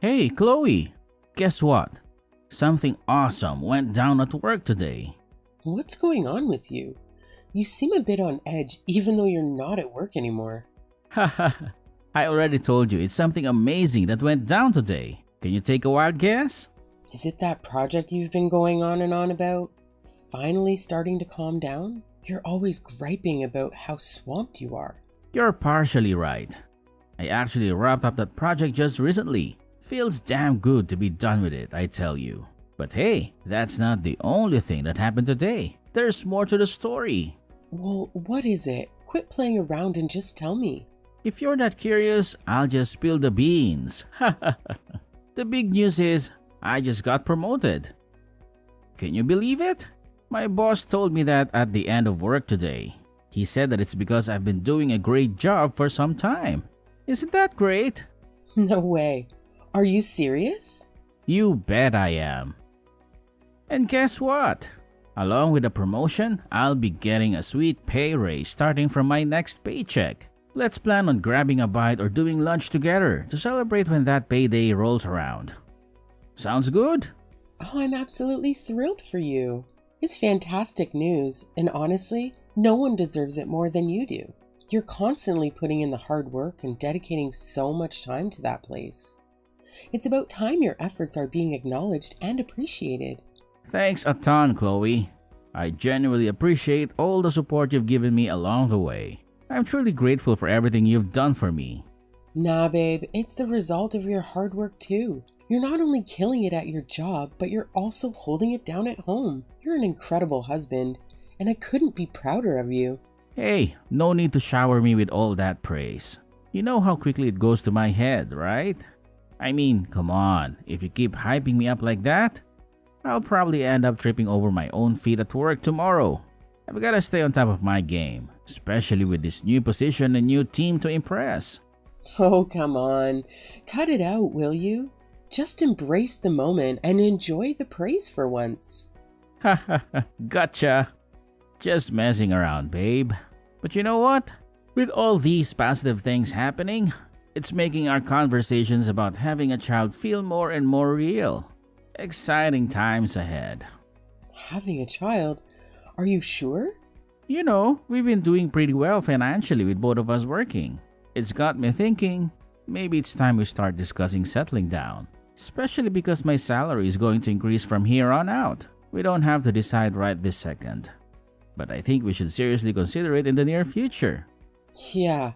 Hey, Chloe! Guess what? Something awesome went down at work today. What's going on with you? You seem a bit on edge even though you're not at work anymore. Haha, I already told you it's something amazing that went down today. Can you take a wild guess? Is it that project you've been going on and on about? Finally starting to calm down? You're always griping about how swamped you are. You're partially right. I actually wrapped up that project just recently. Feels damn good to be done with it, I tell you. But hey, that's not the only thing that happened today. There's more to the story. Well, what is it? Quit playing around and just tell me. If you're that curious, I'll just spill the beans. The big news is, I just got promoted. Can you believe it? My boss told me that at the end of work today. He said that it's because I've been doing a great job for some time. Isn't that great? No way. Are you serious? You bet I am. And guess what? Along with the promotion, I'll be getting a sweet pay raise starting from my next paycheck. Let's plan on grabbing a bite or doing lunch together to celebrate when that payday rolls around. Sounds good? Oh, I'm absolutely thrilled for you. It's fantastic news, and honestly, no one deserves it more than you do. You're constantly putting in the hard work and dedicating so much time to that place. It's about time your efforts are being acknowledged and appreciated. Thanks a ton, Chloe. I genuinely appreciate all the support you've given me along the way. I'm truly grateful for everything you've done for me. Nah, babe, it's the result of your hard work too. You're not only killing it at your job, but you're also holding it down at home. You're an incredible husband, and I couldn't be prouder of you. Hey, no need to shower me with all that praise. You know how quickly it goes to my head, right? I mean, come on, if you keep hyping me up like that, I'll probably end up tripping over my own feet at work tomorrow. I've gotta stay on top of my game, especially with this new position and new team to impress. Oh, come on. Cut it out, will you? Just embrace the moment and enjoy the praise for once. Haha, gotcha. Just messing around, babe. But you know what? With all these positive things happening, it's making our conversations about having a child feel more and more real. Exciting times ahead. Having a child? Are you sure? You know, we've been doing pretty well financially with both of us working. It's got me thinking, maybe it's time we start discussing settling down. Especially because my salary is going to increase from here on out. We don't have to decide right this second. But I think we should seriously consider it in the near future. Yeah,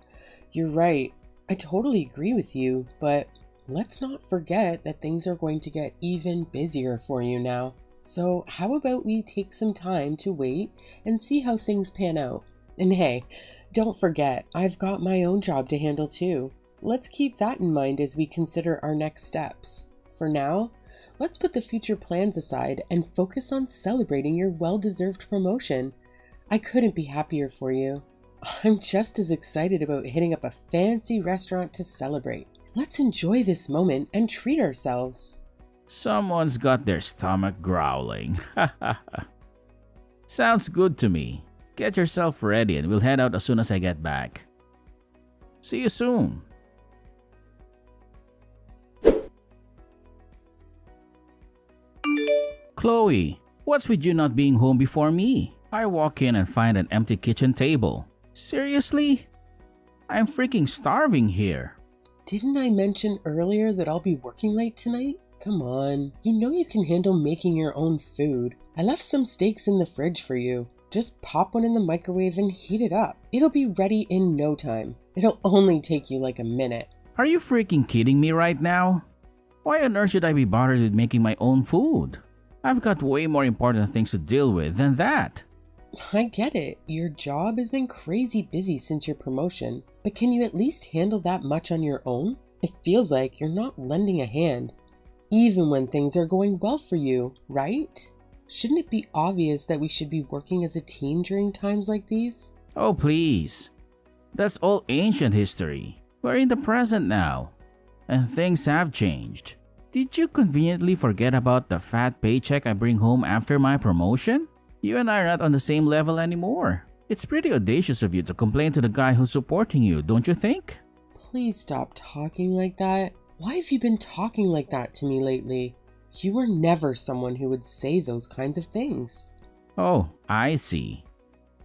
you're right. I totally agree with you, but let's not forget that things are going to get even busier for you now. So how about we take some time to wait and see how things pan out? And hey, don't forget, I've got my own job to handle too. Let's keep that in mind as we consider our next steps. For now, let's put the future plans aside and focus on celebrating your well-deserved promotion. I couldn't be happier for you. I'm just as excited about hitting up a fancy restaurant to celebrate. Let's enjoy this moment and treat ourselves. Someone's got their stomach growling. Sounds good to me. Get yourself ready and we'll head out as soon as I get back. See you soon. Chloe, what's with you not being home before me? I walk in and find an empty kitchen table. Seriously? I'm freaking starving here. Didn't I mention earlier that I'll be working late tonight? Come on, you know you can handle making your own food. I left some steaks in the fridge for you. Just pop one in the microwave and heat it up. It'll be ready in no time. It'll only take you like a minute. Are you freaking kidding me right now? Why on earth should I be bothered with making my own food? I've got way more important things to deal with than that. I get it. Your job has been crazy busy since your promotion, but can you at least handle that much on your own? It feels like you're not lending a hand, even when things are going well for you, right? Shouldn't it be obvious that we should be working as a team during times like these? Oh, please. That's all ancient history. We're in the present now, and things have changed. Did you conveniently forget about the fat paycheck I bring home after my promotion? You and I are not on the same level anymore. It's pretty audacious of you to complain to the guy who's supporting you, don't you think? Please stop talking like that. Why have you been talking like that to me lately? You were never someone who would say those kinds of things. Oh, I see.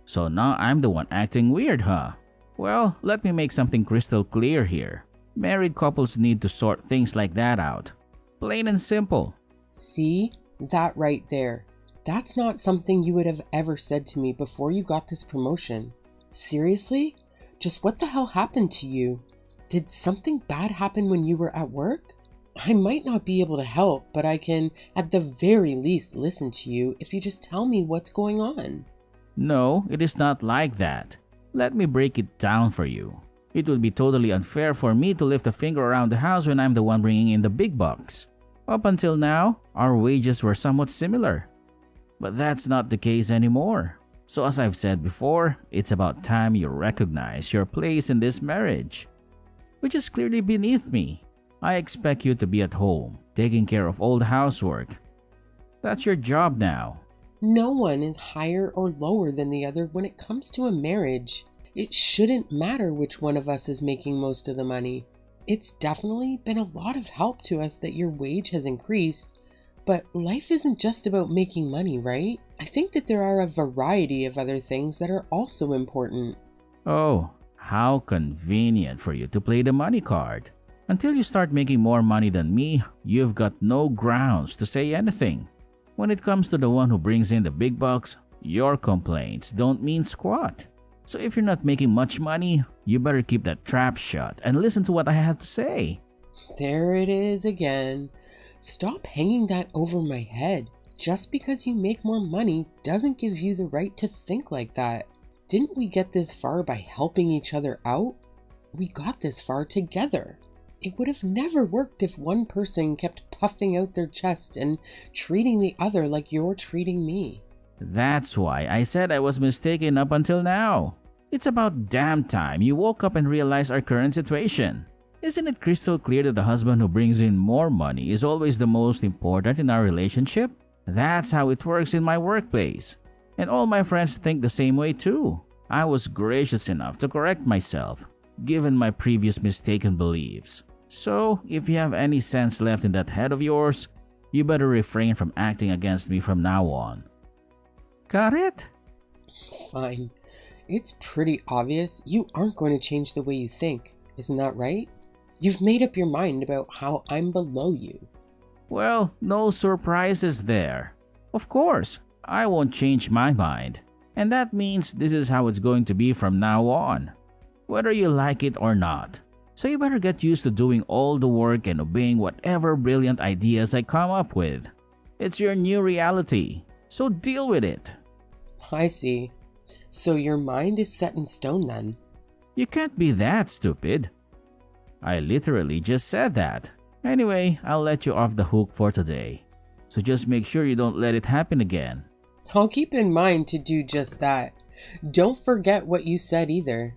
So now I'm the one acting weird, huh? Well, let me make something crystal clear here. Married couples need to sort things like that out. Plain and simple. See? That right there. That's not something you would have ever said to me before you got this promotion. Seriously? Just what the hell happened to you? Did something bad happen when you were at work? I might not be able to help, but I can, at the very least, listen to you if you just tell me what's going on. No, it is not like that. Let me break it down for you. It would be totally unfair for me to lift a finger around the house when I'm the one bringing in the big bucks. Up until now, our wages were somewhat similar. But that's not the case anymore. So as I've said before, it's about time you recognize your place in this marriage, which is clearly beneath me. I expect you to be at home, taking care of all the housework. That's your job now. No one is higher or lower than the other when it comes to a marriage. It shouldn't matter which one of us is making most of the money. It's definitely been a lot of help to us that your wage has increased, but life isn't just about making money, right? I think that there are a variety of other things that are also important. Oh, how convenient for you to play the money card. Until you start making more money than me, you've got no grounds to say anything. When it comes to the one who brings in the big bucks, your complaints don't mean squat. So if you're not making much money, you better keep that trap shut and listen to what I have to say. There it is again. Stop hanging that over my head. Just because you make more money doesn't give you the right to think like that. Didn't we get this far by helping each other out? We got this far together. It would have never worked if one person kept puffing out their chest and treating the other like you're treating me. That's why I said I was mistaken up until now. It's about damn time you woke up and realized our current situation. Isn't it crystal clear that the husband who brings in more money is always the most important in our relationship? That's how it works in my workplace. And all my friends think the same way too. I was gracious enough to correct myself, given my previous mistaken beliefs. So, if you have any sense left in that head of yours, you better refrain from acting against me from now on. Got it? Fine. It's pretty obvious you aren't going to change the way you think, isn't that right? You've made up your mind about how I'm below you. Well, no surprises there. Of course, I won't change my mind. And that means this is how it's going to be from now on, whether you like it or not. So you better get used to doing all the work and obeying whatever brilliant ideas I come up with. It's your new reality, so deal with it. I see. So your mind is set in stone then? You can't be that stupid. I literally just said that. Anyway, I'll let you off the hook for today. So just make sure you don't let it happen again. I'll keep in mind to do just that. Don't forget what you said either.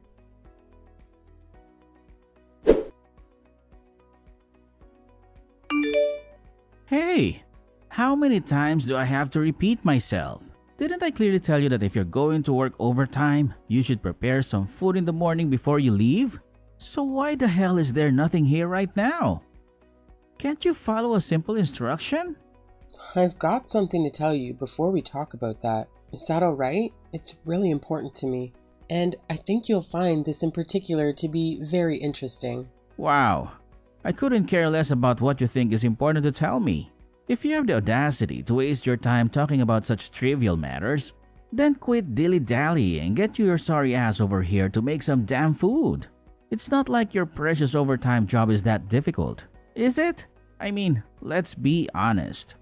Hey, how many times do I have to repeat myself? Didn't I clearly tell you that if you're going to work overtime, you should prepare some food in the morning before you leave? So why the hell is there nothing here right now? Can't you follow a simple instruction? I've got something to tell you before we talk about that. Is that alright? It's really important to me. And I think you'll find this in particular to be very interesting. Wow, I couldn't care less about what you think is important to tell me. If you have the audacity to waste your time talking about such trivial matters, then quit dilly-dallying and get your sorry ass over here to make some damn food. It's not like your precious overtime job is that difficult, is it? I mean, let's be honest.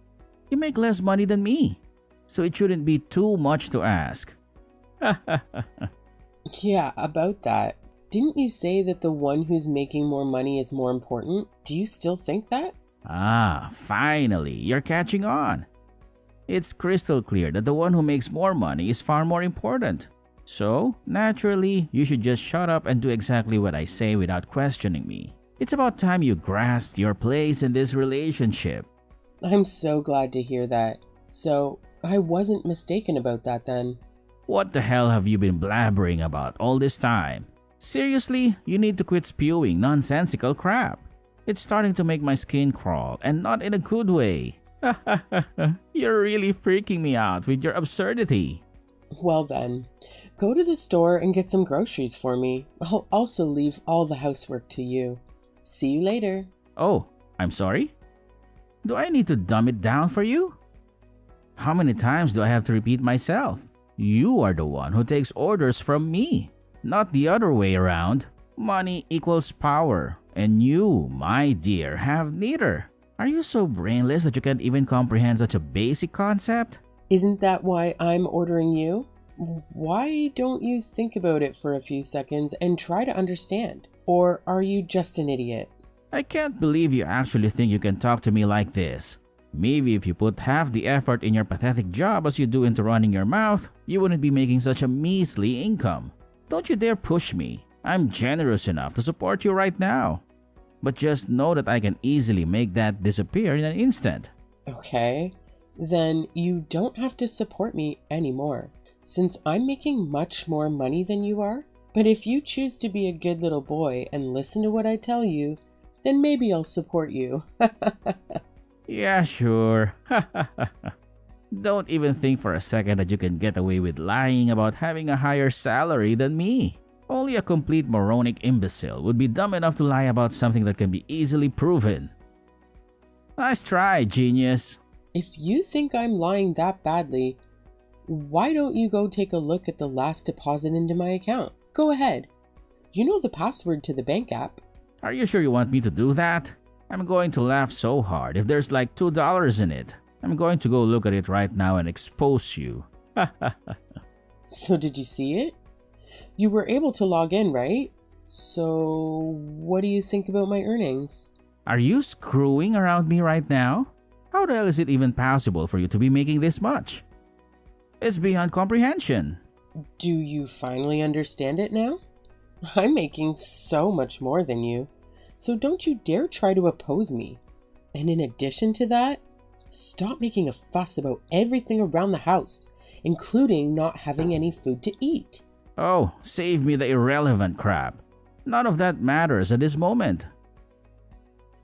You make less money than me, so it shouldn't be too much to ask. Yeah, about that. Didn't you say that the one who's making more money is more important? Do you still think that? Ah, finally, you're catching on. It's crystal clear that the one who makes more money is far more important. So, naturally, you should just shut up and do exactly what I say without questioning me. It's about time you grasped your place in this relationship. I'm so glad to hear that. So, I wasn't mistaken about that then. What the hell have you been blabbering about all this time? Seriously, you need to quit spewing nonsensical crap. It's starting to make my skin crawl, and not in a good way. You're really freaking me out with your absurdity. Well then, go to the store and get some groceries for me. I'll also leave all the housework to you. See you later. Oh, I'm sorry? Do I need to dumb it down for you? How many times do I have to repeat myself? You are the one who takes orders from me, not the other way around. Money equals power, and you, my dear, have neither. Are you so brainless that you can't even comprehend such a basic concept? Isn't that why I'm ordering you? Why don't you think about it for a few seconds and try to understand? Or are you just an idiot? I can't believe you actually think you can talk to me like this. Maybe if you put half the effort in your pathetic job as you do into running your mouth, you wouldn't be making such a measly income. Don't you dare push me. I'm generous enough to support you right now. But just know that I can easily make that disappear in an instant. Okay, then you don't have to support me anymore, since I'm making much more money than you are. But if you choose to be a good little boy and listen to what I tell you, then maybe I'll support you. Yeah, sure. Don't even think for a second that you can get away with lying about having a higher salary than me. Only a complete moronic imbecile would be dumb enough to lie about something that can be easily proven. Nice try, genius. If you think I'm lying that badly, why don't you go take a look at the last deposit into my account? Go ahead. You know the password to the bank app. Are you sure you want me to do that? I'm going to laugh so hard if there's like $2 in it. I'm going to go look at it right now and expose you. So did you see it? You were able to log in, right? So what do you think about my earnings? Are you screwing around me right now? How the hell is it even possible for you to be making this much? It's beyond comprehension. Do you finally understand it now? I'm making so much more than you, so don't you dare try to oppose me. And in addition to that, stop making a fuss about everything around the house, including not having any food to eat. Oh, save me the irrelevant crap. None of that matters at this moment.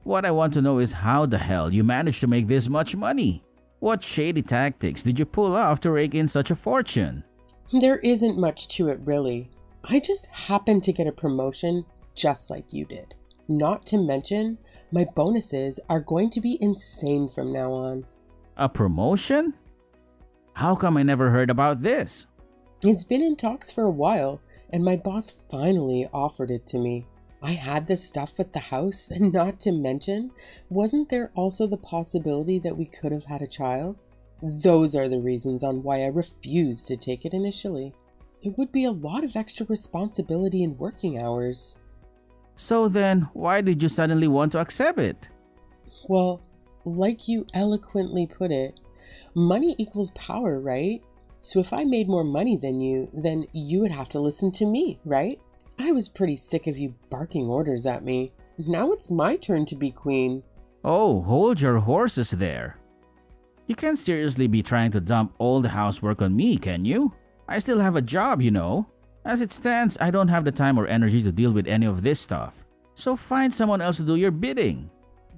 What I want to know is how the hell you managed to make this much money. What shady tactics did you pull off to rake in such a fortune? There isn't much to it, really. I just happened to get a promotion just like you did. Not to mention, my bonuses are going to be insane from now on. A promotion? How come I never heard about this? It's been in talks for a while, and my boss finally offered it to me. I had the stuff at the house, and not to mention, wasn't there also the possibility that we could have had a child? Those are the reasons on why I refused to take it initially. It would be a lot of extra responsibility and working hours. So then, why did you suddenly want to accept it? Well, like you eloquently put it, money equals power, right? So if I made more money than you, then you would have to listen to me, right? I was pretty sick of you barking orders at me. Now it's my turn to be queen. Oh, hold your horses there. You can't seriously be trying to dump all the housework on me, can you? I still have a job, you know. As it stands, I don't have the time or energy to deal with any of this stuff. So find someone else to do your bidding.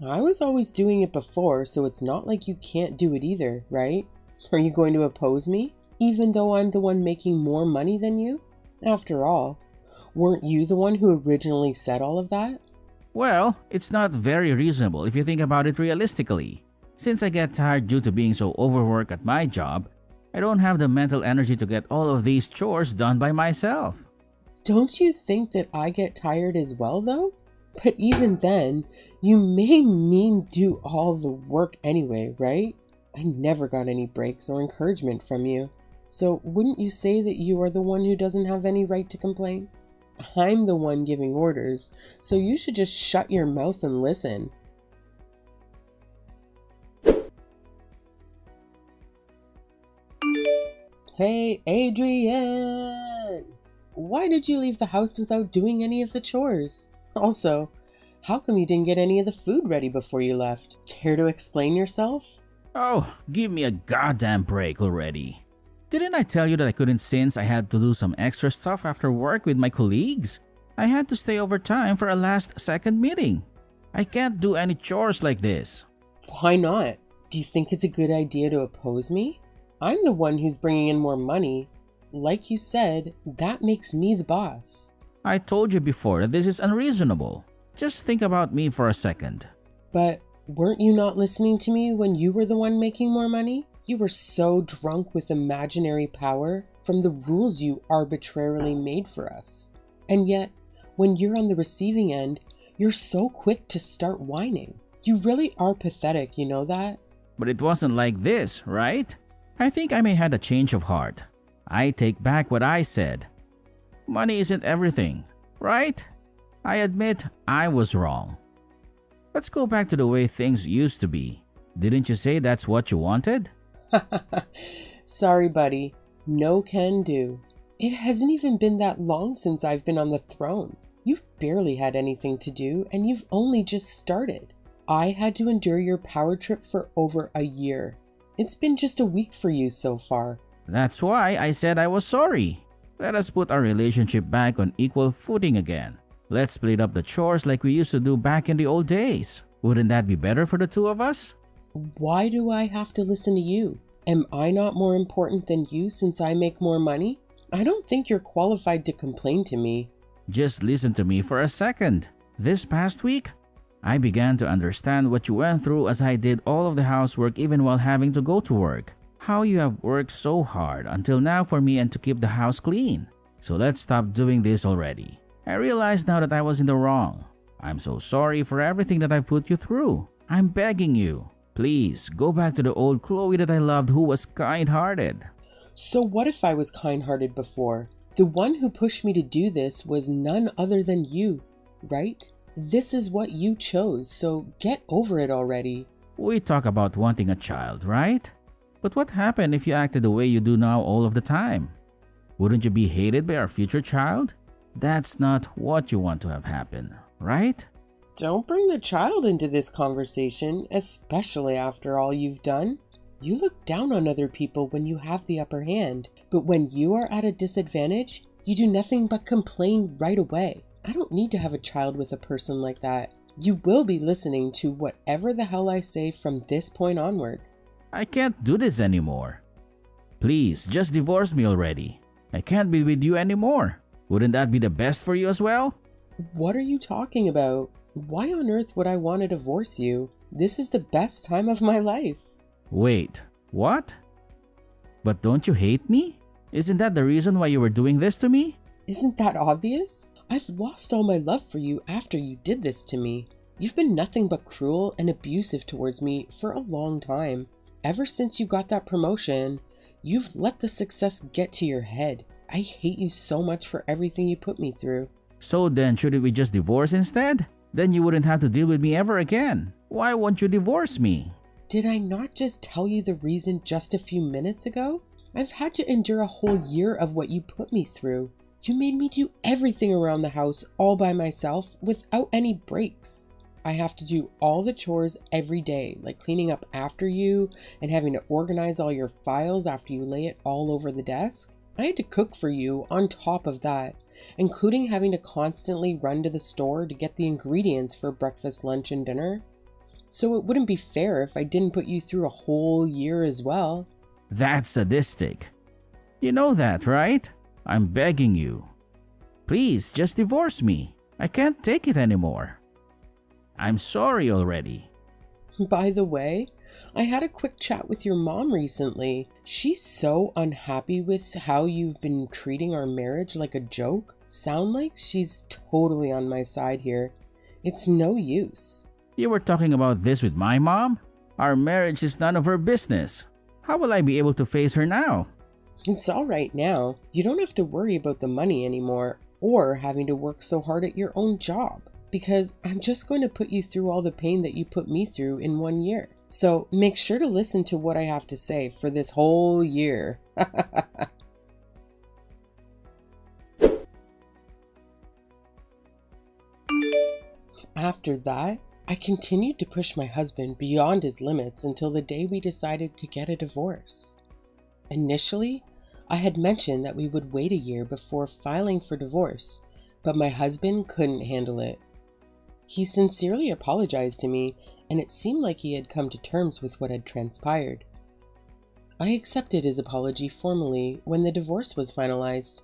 I was always doing it before, so it's not like you can't do it either, right? Are you going to oppose me, even though I'm the one making more money than you? After all, weren't you the one who originally said all of that? Well, it's not very reasonable if you think about it realistically. Since I get tired due to being so overworked at my job, I don't have the mental energy to get all of these chores done by myself. Don't you think that I get tired as well, though? But even then, you made me do all the work anyway, right? I never got any breaks or encouragement from you. So wouldn't you say that you are the one who doesn't have any right to complain? I'm the one giving orders, so you should just shut your mouth and listen. Hey, Adrian! Why did you leave the house without doing any of the chores? Also, how come you didn't get any of the food ready before you left? Care to explain yourself? Oh, give me a goddamn break already. Didn't I tell you that I couldn't since I had to do some extra stuff after work with my colleagues? I had to stay overtime for a last-second meeting. I can't do any chores like this. Why not? Do you think it's a good idea to oppose me? I'm the one who's bringing in more money. Like you said, that makes me the boss. I told you before that this is unreasonable. Just think about me for a second. But weren't you not listening to me when you were the one making more money? You were so drunk with imaginary power from the rules you arbitrarily made for us. And yet, when you're on the receiving end, you're so quick to start whining. You really are pathetic, you know that? But it wasn't like this, right? I think I may had a change of heart. I take back what I said. Money isn't everything, right? I admit I was wrong. Let's go back to the way things used to be. Didn't you say that's what you wanted? Sorry, buddy. No can do. It hasn't even been that long since I've been on the throne. You've barely had anything to do, and you've only just started. I had to endure your power trip for over a year. It's been just a week for you so far. That's why I said I was sorry. Let us put our relationship back on equal footing again. Let's split up the chores like we used to do back in the old days. Wouldn't that be better for the two of us? Why do I have to listen to you? Am I not more important than you since I make more money? I don't think you're qualified to complain to me. Just listen to me for a second. This past week, I began to understand what you went through as I did all of the housework even while having to go to work. How you have worked so hard until now for me and to keep the house clean. So let's stop doing this already. I realize now that I was in the wrong. I'm so sorry for everything that I've put you through. I'm begging you. Please, go back to the old Chloe that I loved who was kind-hearted. So what if I was kind-hearted before? The one who pushed me to do this was none other than you, right? This is what you chose, so get over it already. We talk about wanting a child, right? But what happened if you acted the way you do now all of the time? Wouldn't you be hated by our future child? That's not what you want to have happen, right? Don't bring the child into this conversation, especially after all you've done. You look down on other people when you have the upper hand, but when you are at a disadvantage, you do nothing but complain right away. I don't need to have a child with a person like that. You will be listening to whatever the hell I say from this point onward. I can't do this anymore. Please, just divorce me already. I can't be with you anymore. Wouldn't that be the best for you as well? What are you talking about? Why on earth would I want to divorce you? This is the best time of my life. Wait, what? But don't you hate me? Isn't that the reason why you were doing this to me? Isn't that obvious? I've lost all my love for you after you did this to me. You've been nothing but cruel and abusive towards me for a long time. Ever since you got that promotion, you've let the success get to your head. I hate you so much for everything you put me through. So then shouldn't we just divorce instead? Then you wouldn't have to deal with me ever again. Why won't you divorce me? Did I not just tell you the reason just a few minutes ago? I've had to endure a whole year of what you put me through. You made me do everything around the house all by myself without any breaks. I have to do all the chores every day, like cleaning up after you and having to organize all your files after you lay it all over the desk. I had to cook for you on top of that, including having to constantly run to the store to get the ingredients for breakfast, lunch, and dinner. So it wouldn't be fair if I didn't put you through a whole year as well. That's sadistic. You know that, right? I'm begging you. Please, just divorce me. I can't take it anymore. I'm sorry already. By the way, I had a quick chat with your mom recently. She's so unhappy with how you've been treating our marriage like a joke. Sound like she's totally on my side here. It's no use. You were talking about this with my mom? Our marriage is none of her business. How will I be able to face her now? It's all right now. You don't have to worry about the money anymore or having to work so hard at your own job, because I'm just going to put you through all the pain that you put me through in 1 year. So make sure to listen to what I have to say for this whole year. After that, I continued to push my husband beyond his limits until the day we decided to get a divorce. Initially, I had mentioned that we would wait a year before filing for divorce, but my husband couldn't handle it. He sincerely apologized to me, and it seemed like he had come to terms with what had transpired. I accepted his apology formally when the divorce was finalized.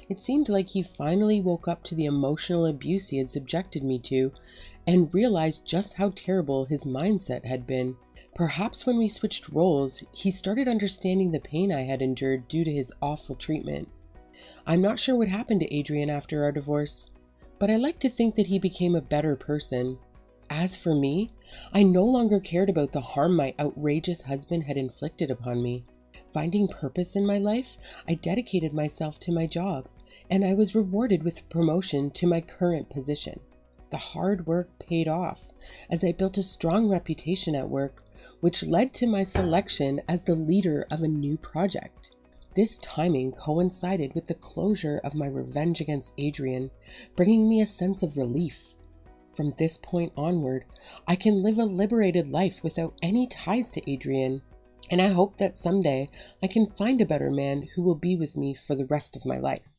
It seemed like he finally woke up to the emotional abuse he had subjected me to and realized just how terrible his mindset had been. Perhaps when we switched roles, he started understanding the pain I had endured due to his awful treatment. I'm not sure what happened to Adrian after our divorce, but I like to think that he became a better person. As for me, I no longer cared about the harm my outrageous husband had inflicted upon me. Finding purpose in my life, I dedicated myself to my job, and I was rewarded with promotion to my current position. The hard work paid off, as I built a strong reputation at work, which led to my selection as the leader of a new project. This timing coincided with the closure of my revenge against Adrian, bringing me a sense of relief. From this point onward, I can live a liberated life without any ties to Adrian, and I hope that someday I can find a better man who will be with me for the rest of my life.